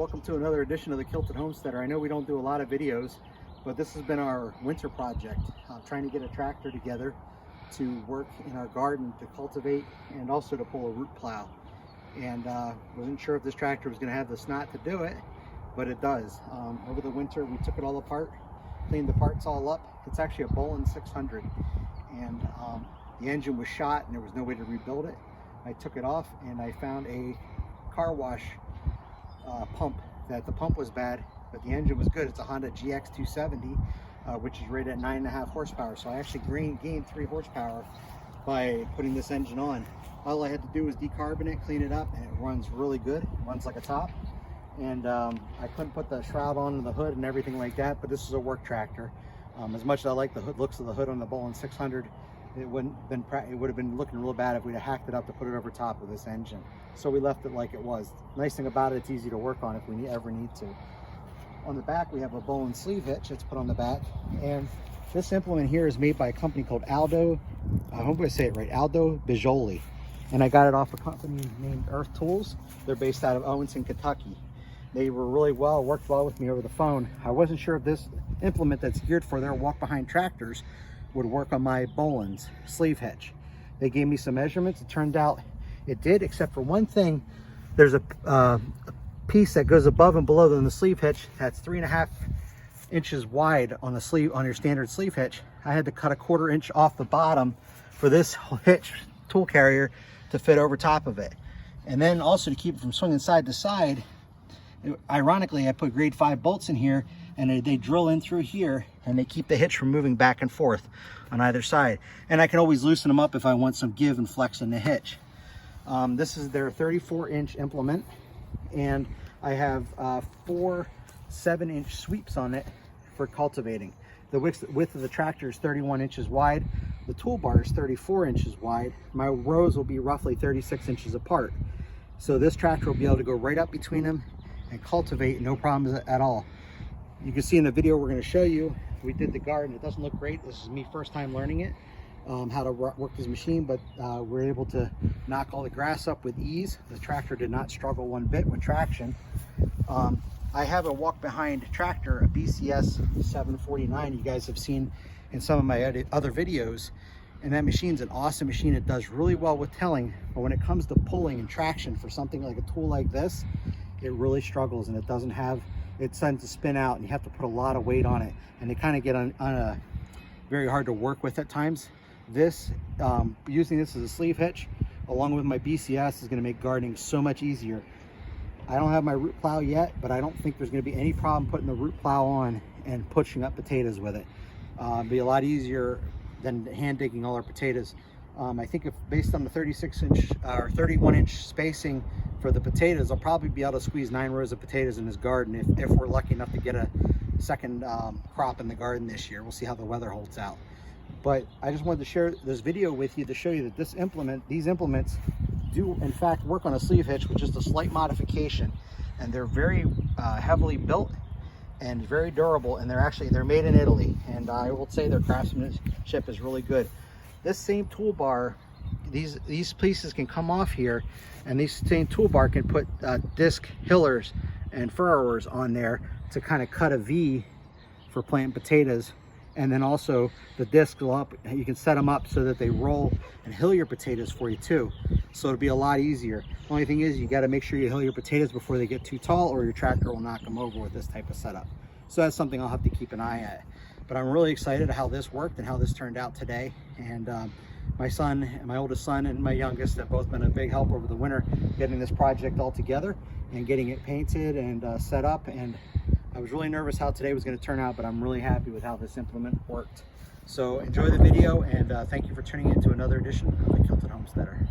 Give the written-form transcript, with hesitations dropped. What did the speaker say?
welcome to another edition of the Kilted Homesteader. I know we don't do a lot of videos, but this has been our winter project. Trying to get a tractor together to work in our garden to cultivate and also to pull a root plow. And wasn't sure if this tractor was going to have the snot to do it, but it does. Over the winter we took it all apart, cleaned the parts all up. It's actually a Bolens 600, and the engine was shot and there was no way to rebuild it. I took it off and I found a car wash pump that the pump was bad, but the engine was good. It's a Honda GX270, which is rated at 9.5 horsepower. So I actually gained 3 horsepower by putting this engine on. All I had to do was decarbonate, clean it up, and it runs really good. It runs like a top. And I couldn't put the shroud on the hood and everything like that, but this is a work tractor. As much as I like the hood, looks of the hood on the Bolens 600, it would have been looking real bad if we'd have hacked it up to put it over top of this engine. So we left it like it was. Nice thing about it, it's easy to work on if we ever need to. On the back we have a Bolens sleeve hitch that's put on the back, and this implement here is made by a company called Aldo, I hope I say it right, Aldo Biagioli, and I got it off a company named Earth Tools. They're based out of Owenson, Kentucky. They were worked well with me over the phone. I wasn't sure if this implement that's geared for their walk behind tractors would work on my Bolens sleeve hitch. They gave me some measurements. It turned out it did, except for one thing. There's a piece that goes above and below than the sleeve hitch that's 3.5 inches wide on the sleeve, on your standard sleeve hitch. I had to cut a 1/4 inch off the bottom for this hitch tool carrier to fit over top of it. And then also to keep it from swinging side to side, ironically I put grade 5 bolts in here, and they drill in through here and they keep the hitch from moving back and forth on either side. And I can always loosen them up if I want some give and flex in the hitch. This is their 34-inch implement, and I have 4 7-inch sweeps on it for cultivating. The width of the tractor is 31 inches wide. The toolbar is 34 inches wide. My rows will be roughly 36 inches apart. So this tractor will be able to go right up between them and cultivate, no problems at all. You can see in the video we're going to show you, we did the garden. It doesn't look great. This is me first time learning it, how to work this machine, but we're able to knock all the grass up with ease. The tractor did not struggle one bit with traction. I have a walk behind tractor, a BCS 749 you guys have seen in some of my other videos, and that machine's an awesome machine. It does really well with tilling, but when it comes to pulling and traction for something like a tool like this, it really struggles, and it doesn't have, it tends to spin out and you have to put a lot of weight on it, and they kind of get very hard to work with at times. This using this as a sleeve hitch along with my BCS is going to make gardening so much easier. I don't have my root plow yet, but I don't think there's going to be any problem putting the root plow on and pushing up potatoes with it. It'll be a lot easier than hand digging all our potatoes. I think if based on the 36-inch or 31-inch spacing for the potatoes, I'll probably be able to squeeze 9 rows of potatoes in this garden if we're lucky enough to get a second crop in the garden this year. We'll see how the weather holds out. But I just wanted to share this video with you to show you that these implements do in fact work on a sleeve hitch with just a slight modification, and they're very heavily built and very durable, and they're made in Italy, and I will say their craftsmanship is really good. This same toolbar, these pieces can come off here, and this same toolbar can put disc hillers and furrowers on there to kind of cut a V for planting potatoes. And then also the discs will up, you can set them up so that they roll and hill your potatoes for you too. So it'll be a lot easier. The only thing is you got to make sure you hill your potatoes before they get too tall, or your tractor will knock them over with this type of setup. So that's something I'll have to keep an eye at. But I'm really excited how this worked and how this turned out today. And my oldest son and my youngest have both been a big help over the winter getting this project all together and getting it painted and set up. And I was really nervous how today was going to turn out, but I'm really happy with how this implement worked. So enjoy the video, and thank you for tuning in to another edition of the Kilted Homesteader.